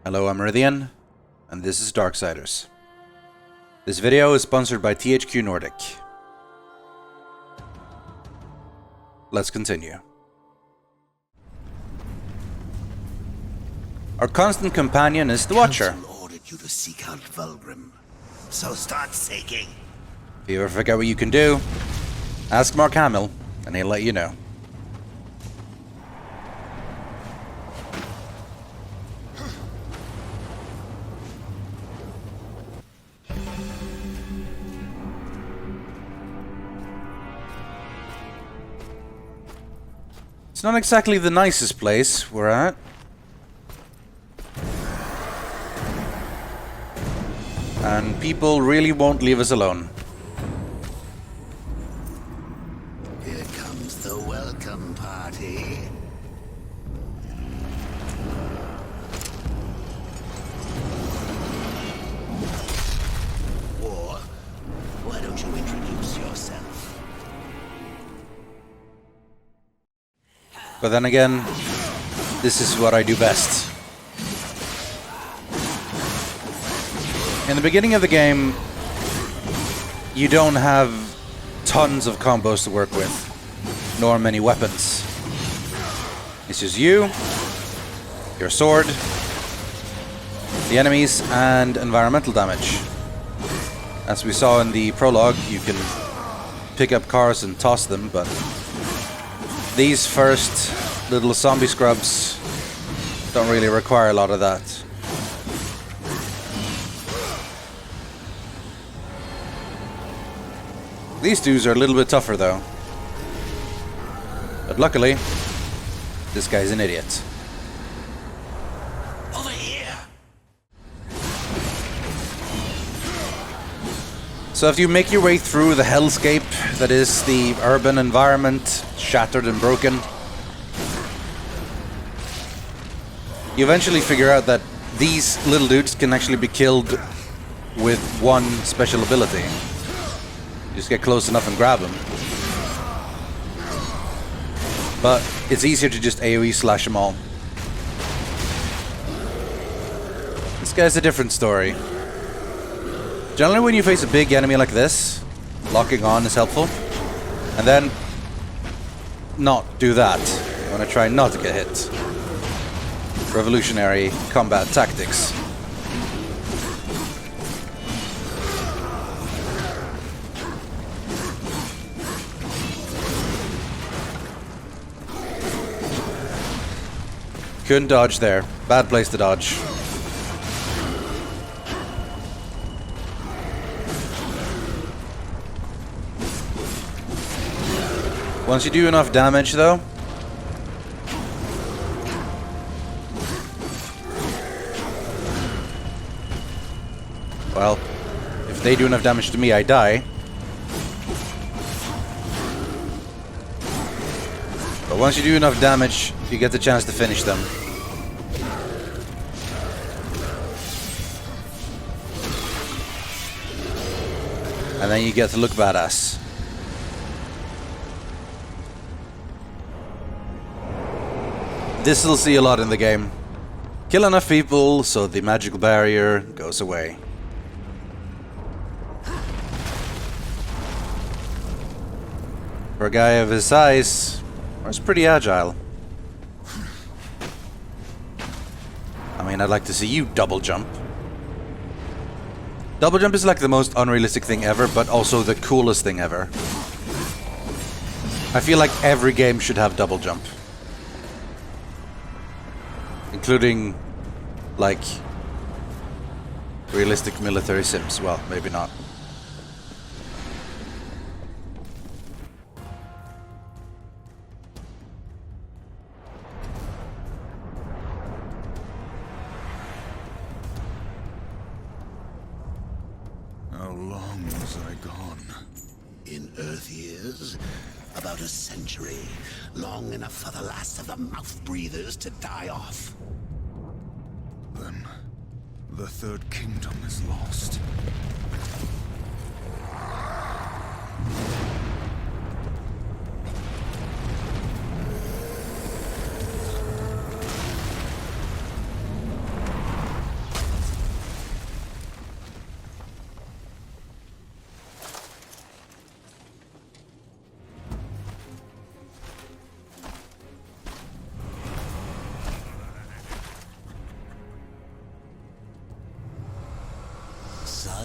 Hello, I'm Rythian, and this is Darksiders. This video is sponsored by THQ Nordic. Let's continue. Our constant companion is the Watcher. Council ordered you to seek out Vulgrim, so start seeking. If you ever forget what you can do, ask Mark Hamill, and he'll let you know. It's not exactly the nicest place we're at. And people really won't leave us alone. Here comes the welcome party. War, why don't you introduce yourself? But then again, this is what I do best. In the beginning of the game, you don't have tons of combos to work with, nor many weapons. It's just you, your sword, the enemies, and environmental damage. As we saw in the prologue, you can pick up cars and toss them, but these first little zombie scrubs don't really require a lot of that. These dudes are a little bit tougher though. But luckily, this guy's an idiot. Over here! So if you make your way through the hellscape that is the urban environment, shattered and broken, you eventually figure out that these little dudes can actually be killed with one special ability. You just get close enough and grab them. But it's easier to just AoE slash them all. This guy's a different story. Generally when you face a big enemy like this, locking on is helpful. And then not do that. You want to try not to get hit. Revolutionary combat tactics. Couldn't dodge there. Bad place to dodge. Once you do enough damage though, well, if they do enough damage to me, I die. But once you do enough damage, you get the chance to finish them. And then you get to look badass. This will see a lot in the game. Kill enough people so the magical barrier goes away. For a guy of his size, it's pretty agile. I mean, I'd like to see you double jump. Double jump is like the most unrealistic thing ever, but also the coolest thing ever. I feel like every game should have double jump. Including, like, realistic military sims. Well, maybe not. How long was I gone? In Earth years, about a century. Long enough for the last of the mouth breathers to die off. Then, the Third Kingdom is lost.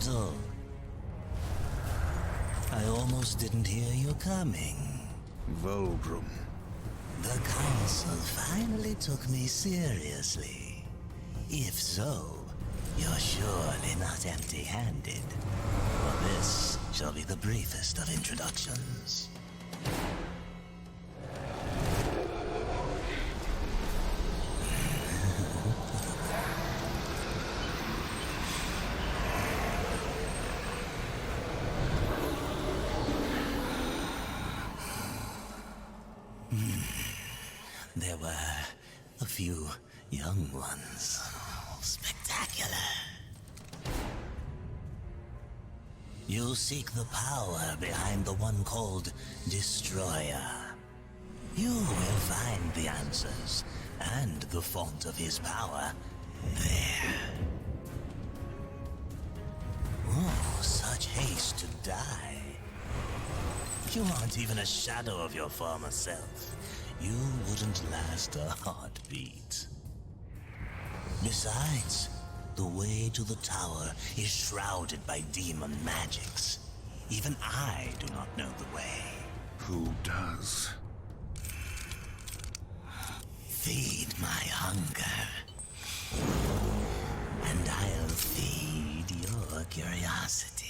Mortal. I almost didn't hear you coming. Vulgrim. The Council finally took me seriously. If so, you're surely not empty-handed. For this shall be the briefest of introductions. There were a few young ones. Spectacular. You seek the power behind the one called Destroyer. You will find the answers and the font of his power there. Oh, such haste to die. You aren't even a shadow of your former self. You wouldn't last a heartbeat. Besides, the way to the tower is shrouded by demon magics. Even I do not know the way. Who does? Feed my hunger, and I'll feed your curiosity.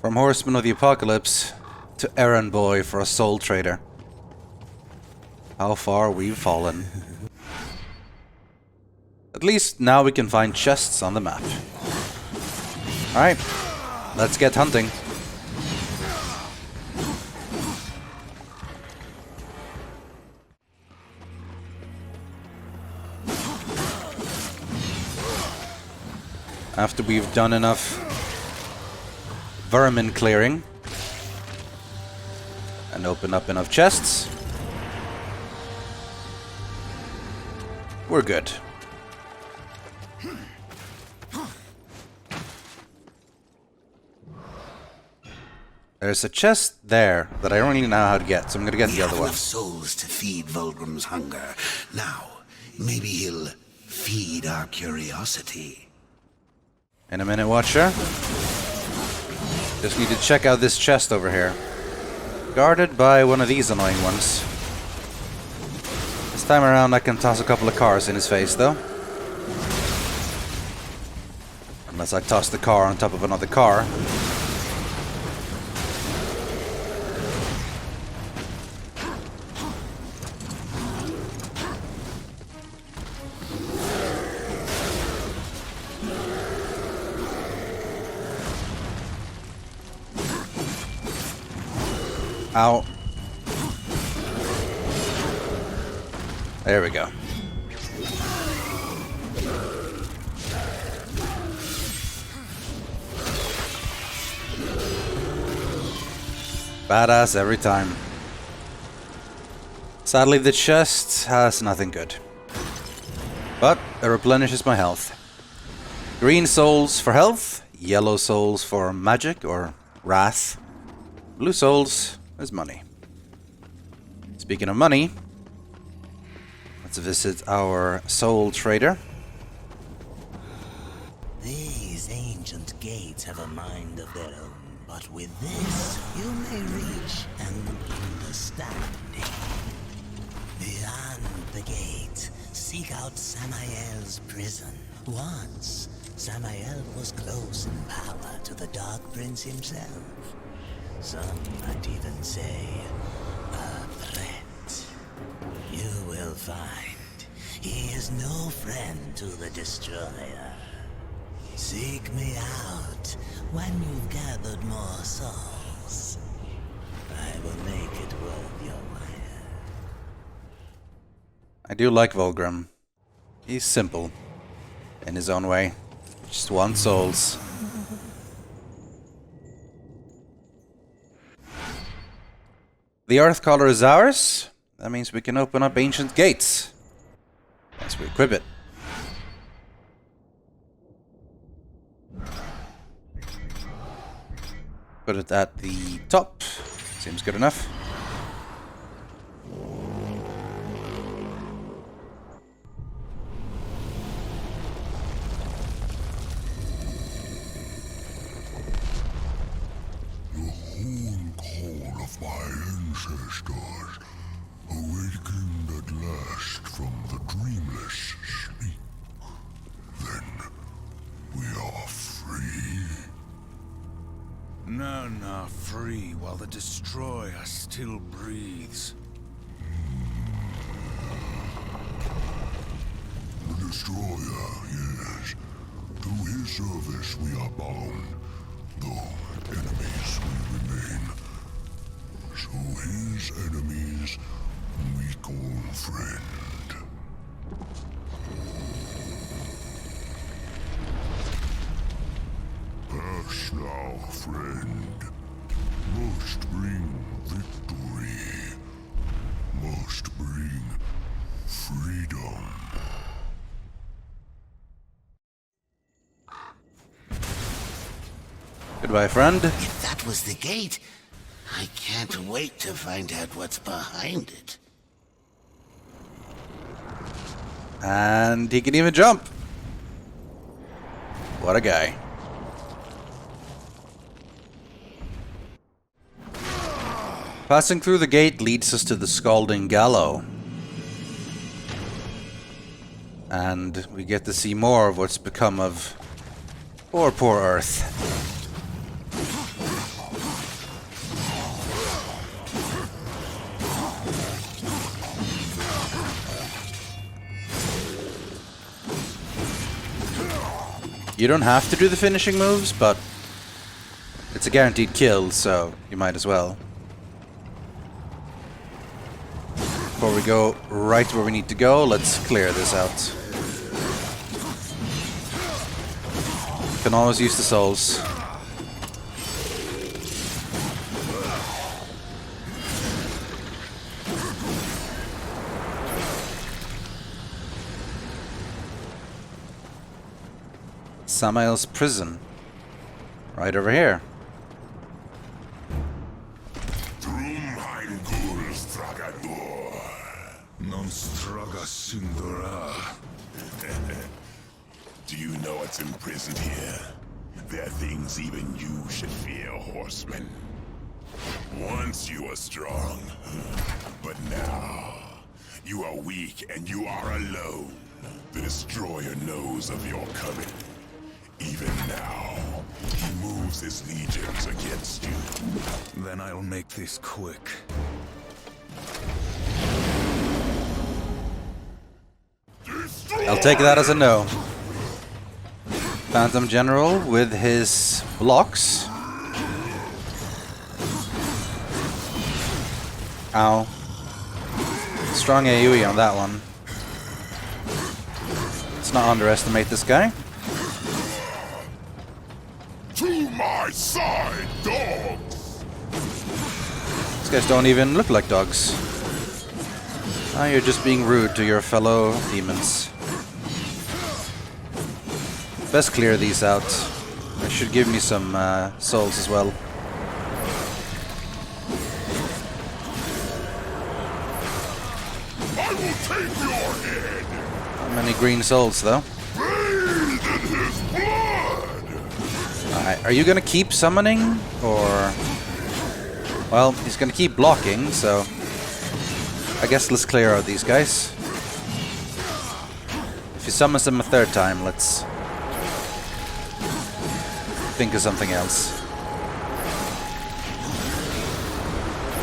From Horsemen of the Apocalypse to errand boy for a soul trader. How far we've fallen. At least now we can find chests on the map. Alright, let's get hunting. After we've done enough vermin clearing and open up enough chests, we're good. There's a chest there that I don't really know how to get, so I'm gonna get the other one. Enough souls to feed Vulgrim's hunger. Now, maybe he'll feed our curiosity. In a minute, Watcher. Just need to check out this chest over here. Guarded by one of these annoying ones. This time around I can toss a couple of cars in his face, though. Unless I toss the car on top of another car. Ow. There we go. Badass every time. Sadly, the chest has nothing good. But it replenishes my health. Green souls for health, yellow souls for magic or wrath, blue souls is money. Speaking of money, let's visit our soul trader. These ancient gates have a mind of their own, but with this, you may reach an understanding. Beyond the gate, seek out Samael's prison. Once, Samael was close in power to the Dark Prince himself. Some might even say, a threat. You will find he is no friend to the Destroyer. Seek me out when you've gathered more souls. I will make it worth your while. I do like Vulgrim. He's simple. In his own way. Just wants souls. The Earth Collar is ours. That means we can open up ancient gates. Once we equip it. Put it at the top. Seems good enough. free while the destroyer still breathes. The Destroyer, yes. To his service we are bound, though enemies we remain. So his enemies we call friend. Pass now, friend. Must bring victory. Must bring freedom. Goodbye, friend. If that was the gate, I can't wait to find out what's behind it. And he can even jump. What a guy. Passing through the gate leads us to the Scalding Gallow. And we get to see more of what's become of poor Earth. You don't have to do the finishing moves, but it's a guaranteed kill, so you might as well. Before we go right where we need to go, let's clear this out. Can always use the souls. Samael's prison. Right over here. Non straga sindora. Do you know what's imprisoned here? There are things even you should fear, horsemen. Once you were strong, but now you are weak and you are alone. The Destroyer knows of your coming. Even now, he moves his legions against you. Then I'll make this quick. I'll take that as a no. Phantom General with his blocks. Ow. Strong AoE on that one. Let's not underestimate this guy. To my side, dogs! These guys don't even look like dogs. Ah, you're just being rude to your fellow demons. Best clear these out. They should give me some souls as well. I will take your head! Not many green souls though. Bathe in his blood! Alright, are you gonna keep summoning? Or... Well, he's gonna keep blocking, so... I guess let's clear out these guys. If he summons them a third time, let's... think of something else.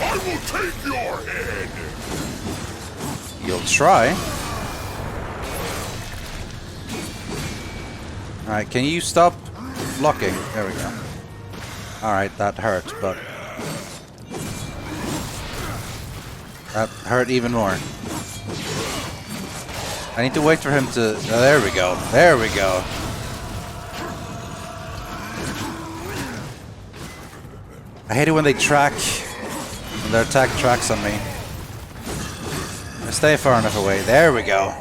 I will take your head! You'll try. Alright, can you stop blocking? There we go. Alright, that hurt, but... that hurt even more. I need to wait for him to... oh, there we go. There we go. I hate it when they track... when their attack tracks on me. I stay far enough away. There we go.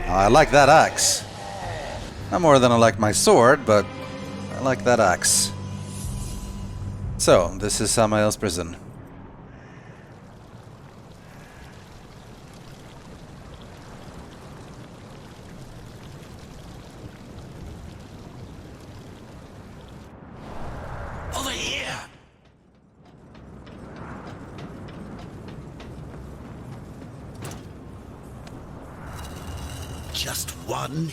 Oh, I like that axe. Not more than I like my sword, but I like that axe. So, this is Samael's prison. Over here! Just one?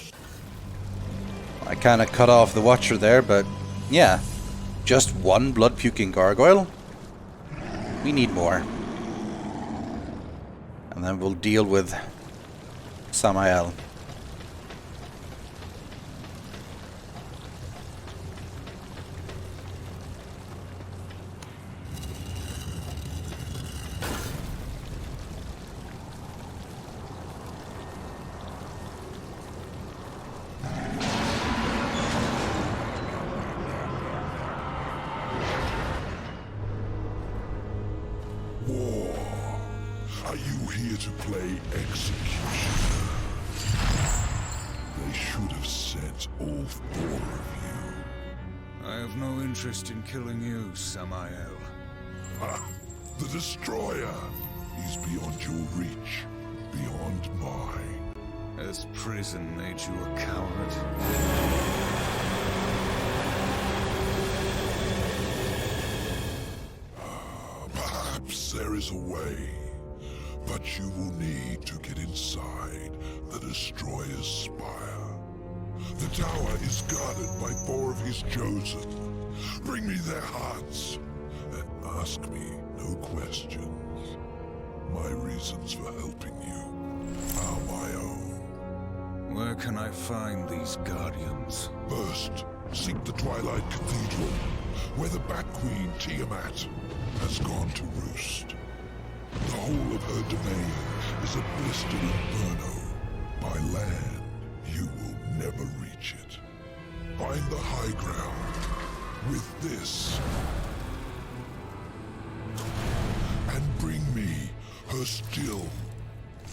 I kind of cut off the Watcher there, but yeah. Just one blood-puking gargoyle? We need more. And then we'll deal with Samael. Are you here to play executioner? They should have sent all four of you. I have no interest in killing you, Samael. Ah, the Destroyer! He's beyond your reach, beyond mine. Has prison made you a coward? Perhaps there is a way, but you will need to get inside the Destroyer's spire. The tower is guarded by four of his chosen. Bring me their hearts, and ask me no questions. My reasons for helping you are my own. Where can I find these guardians? First, seek the Twilight Cathedral, where the Bat Queen Tiamat has gone to roost. The whole of her domain is a blistered inferno. By land, you will never reach it. Find the high ground with this, and bring me her still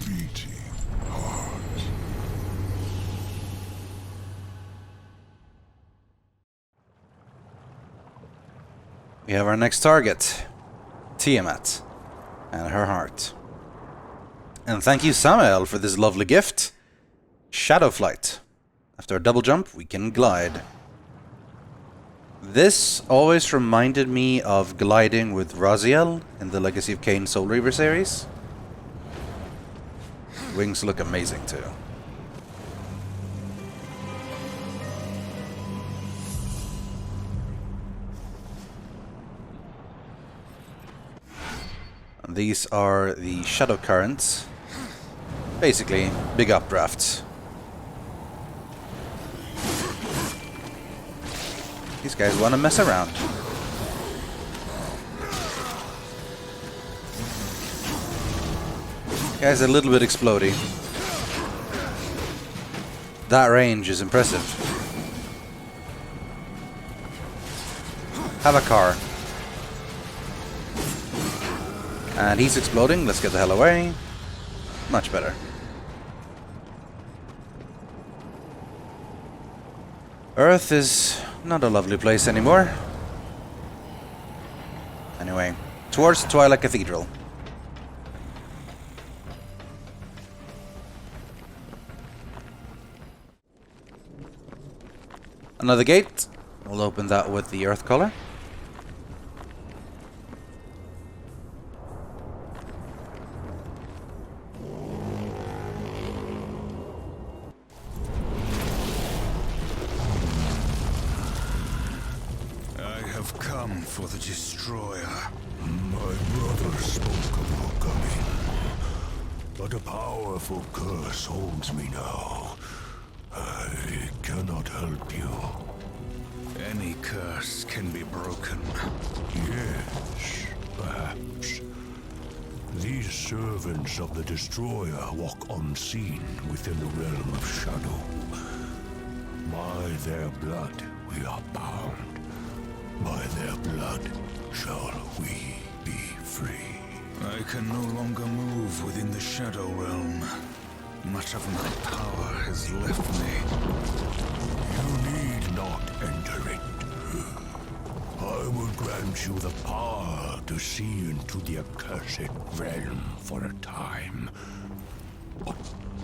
beating heart. We have our next target, Tiamat, and her heart. And thank you, Samael, for this lovely gift. Shadow Flight. After a double jump, we can glide. This always reminded me of gliding with Raziel in the Legacy of Kain Soul Reaver series. Wings look amazing too. And these are the Shadow Currents. Basically, big updrafts. These guys want to mess around. Guy's a little bit explodey. That range is impressive. Have a car. And he's exploding. Let's get the hell away. Much better. Earth is not a lovely place anymore. Anyway, towards Twilight Cathedral. Another gate. We'll open that with the earth color. For the Destroyer. My brother spoke of your coming, but a powerful curse holds me now. I cannot help you. Any curse can be broken. Yes, perhaps. These servants of the Destroyer walk unseen within the realm of shadow. By their blood we are bound. By their blood shall we be free. I can no longer move within the Shadow Realm. Much of my power has left me. You need not enter it. I will grant you the power to see into the accursed realm for a time. But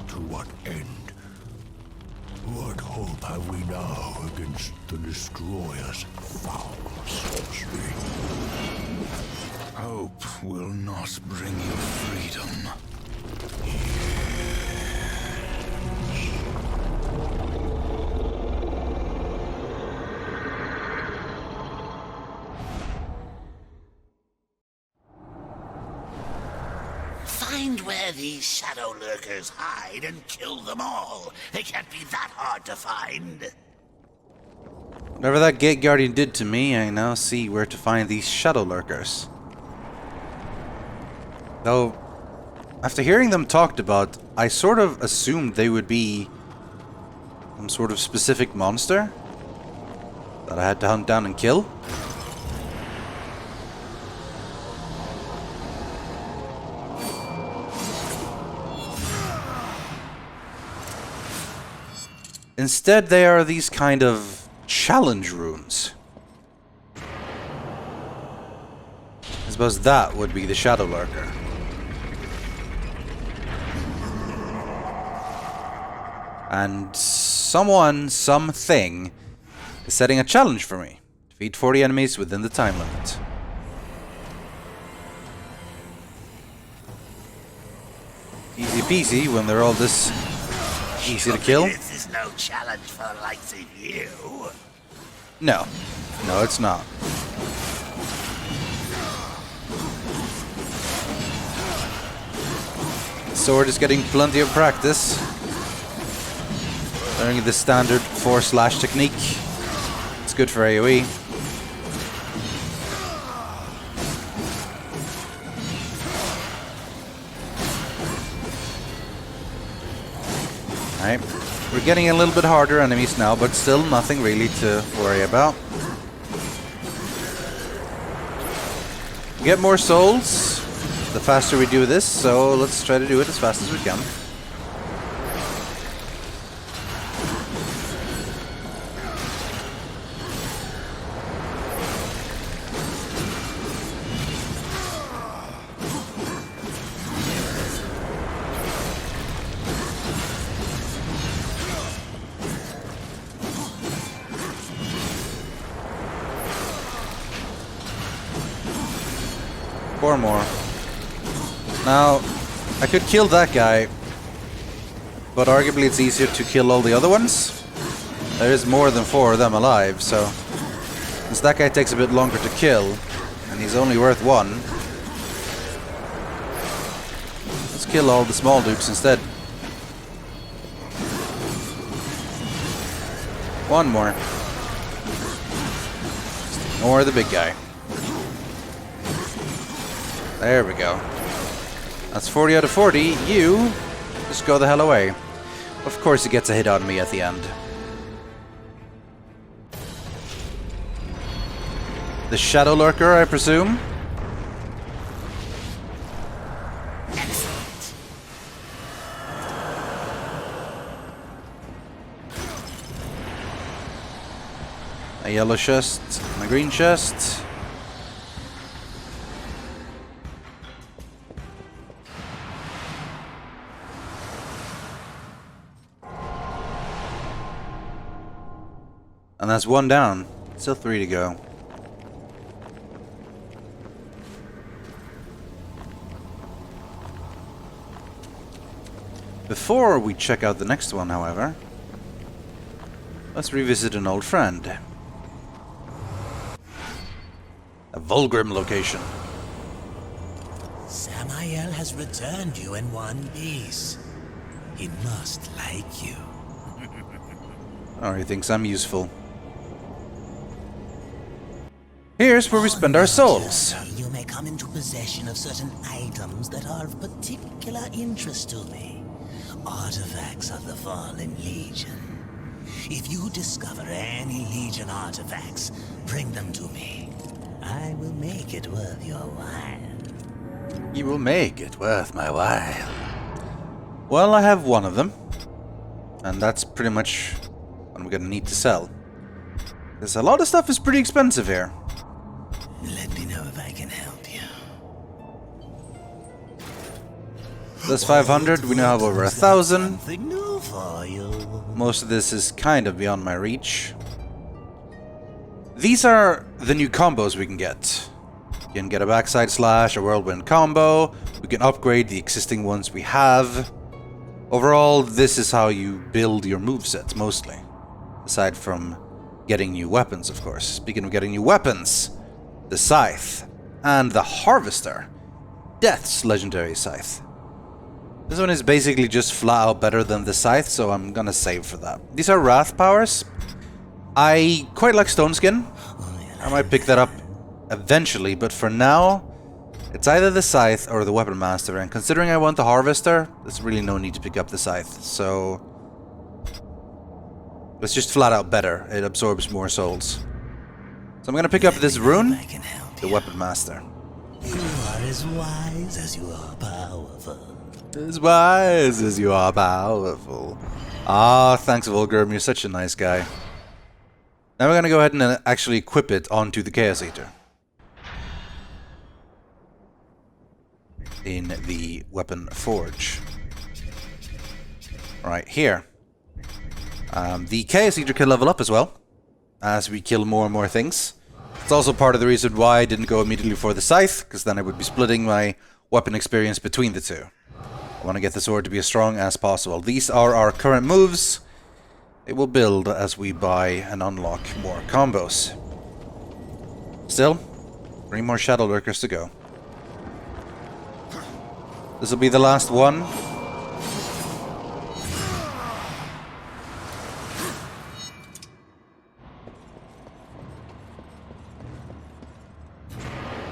to what end? What hope have we now against the Destroyer's foul sorcery? Hope will not bring you freedom. Yes. Find where these shadow lurkers hide and kill them all. They can't be that hard to find. Whatever that Gate Guardian did to me, I now see where to find these shadow lurkers. Though, after hearing them talked about, I sort of assumed they would be some sort of specific monster that I had to hunt down and kill. Instead, they are these kind of challenge runes. I suppose that would be the Shadow Lurker. And someone, something, is setting a challenge for me. Defeat 40 enemies within the time limit. Easy peasy when they're all this easy to kill. This is no challenge for the likes of you. No. No, it's not. The sword is getting plenty of practice. Learning the standard 4-slash technique. It's good for AoE. Alright. We're getting a little bit harder enemies now, but still nothing really to worry about. We get more souls the faster we do this, so let's try to do it as fast as we can. Four more. Now, I could kill that guy, but arguably it's easier to kill all the other ones. There is more than 4 of them alive, so since that guy takes a bit longer to kill, and he's only worth 1, let's kill all the small dudes instead. One more. Just ignore the big guy. There we go. That's 40 out of 40. You just go the hell away. Of course he gets a hit on me at the end. The Shadow Lurker, I presume? Excellent. A yellow chest and a green chest. And that's 1 down. Still 3 to go. Before we check out the next one, however, let's revisit an old friend. A Vulgrim location. Samael has returned you in one piece. He must like you. Oh, he thinks I'm useful. Here's where we spend our souls. You may come into possession of certain items that are of particular interest to me. Artifacts of the Fallen Legion. If you discover any Legion artifacts, bring them to me. I will make it worth your while. You will make it worth my while. Well, I have 1 of them. And that's pretty much what I'm gonna need to sell. Because a lot of stuff is pretty expensive here. Let me know if I can help you. That's 500, we now have over 1,000. Something new for you. Most of this is kind of beyond my reach. These are the new combos we can get. You can get a backside slash, a whirlwind combo. We can upgrade the existing ones we have. Overall, this is how you build your movesets, mostly. Aside from getting new weapons, of course. Speaking of getting new weapons, the Scythe and the Harvester. Death's legendary Scythe. This one is basically just flat out better than the Scythe, so I'm gonna save for that. These are Wrath powers. I quite like Stone Skin. I might pick that up eventually, but for now, it's either the Scythe or the Weapon Master, and considering I want the Harvester, there's really no need to pick up the Scythe, so... it's just flat out better. It absorbs more souls. So I'm gonna pick up this rune, the Weapon Master. You are as wise as you are powerful. As wise as you are powerful. Ah, thanks Volgrim, you're such a nice guy. Now we're gonna go ahead and actually equip it onto the Chaos Eater. In the Weapon Forge. Right here. The Chaos Eater can level up as well, as we kill more and more things. It's also part of the reason why I didn't go immediately for the Scythe, because then I would be splitting my weapon experience between the two. I want to get the sword to be as strong as possible. These are our current moves. It will build as we buy and unlock more combos. Still, 3 more Shadow Lurkers to go. This will be the last one.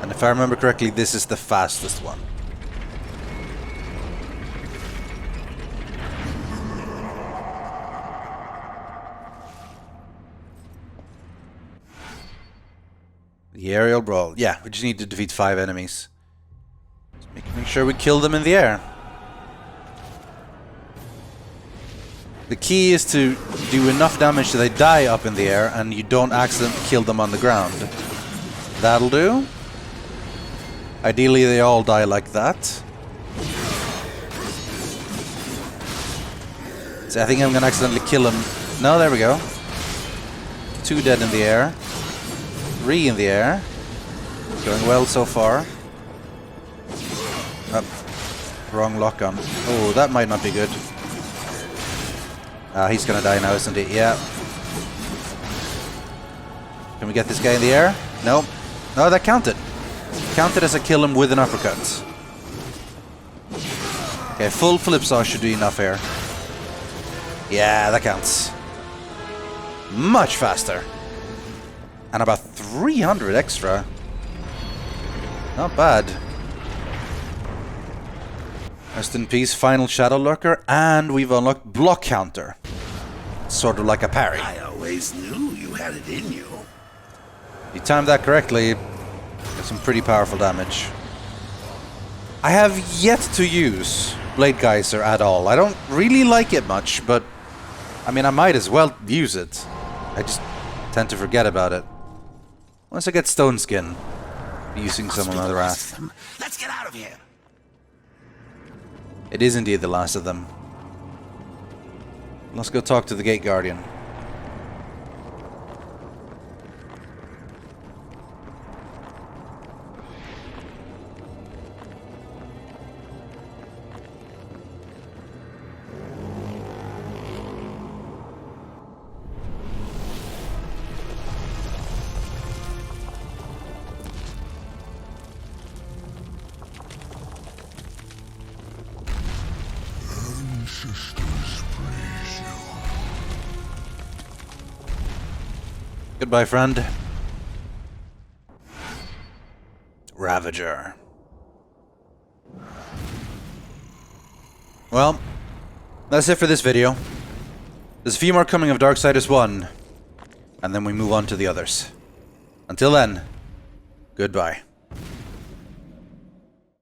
And if I remember correctly, this is the fastest one. The aerial brawl. Yeah, we just need to defeat 5 enemies. Make sure we kill them in the air. The key is to do enough damage so they die up in the air and you don't accidentally kill them on the ground. That'll do. Ideally they all die like that. So I think I'm gonna accidentally kill him. No, there we go. 2 dead in the air. 3 in the air. Going well so far. Oh, wrong lock on. Oh, that might not be good. He's gonna die now, isn't he? Yeah. Can we get this guy in the air? No. No, that counted. Counted as a kill him with an uppercut. Okay, full flip saw should be enough here. Yeah, that counts. Much faster. And about 300 extra. Not bad. Rest in peace, final Shadow Lurker, and we've unlocked Block Counter. Sort of like a parry. I always knew you had it in you. You timed that correctly, get some pretty powerful damage. I have yet to use Blade Geyser at all. I don't really like it much, but I mean, I might as well use it. I just tend to forget about it. Once I get Stone Skin, using some of the Wrath. Let's get out of here. It is indeed the last of them. Let's go talk to the Gate Guardian. Goodbye, friend. Ravager. Well, that's it for this video. There's a few more coming of Darksiders 1, and then we move on to the others. Until then, goodbye.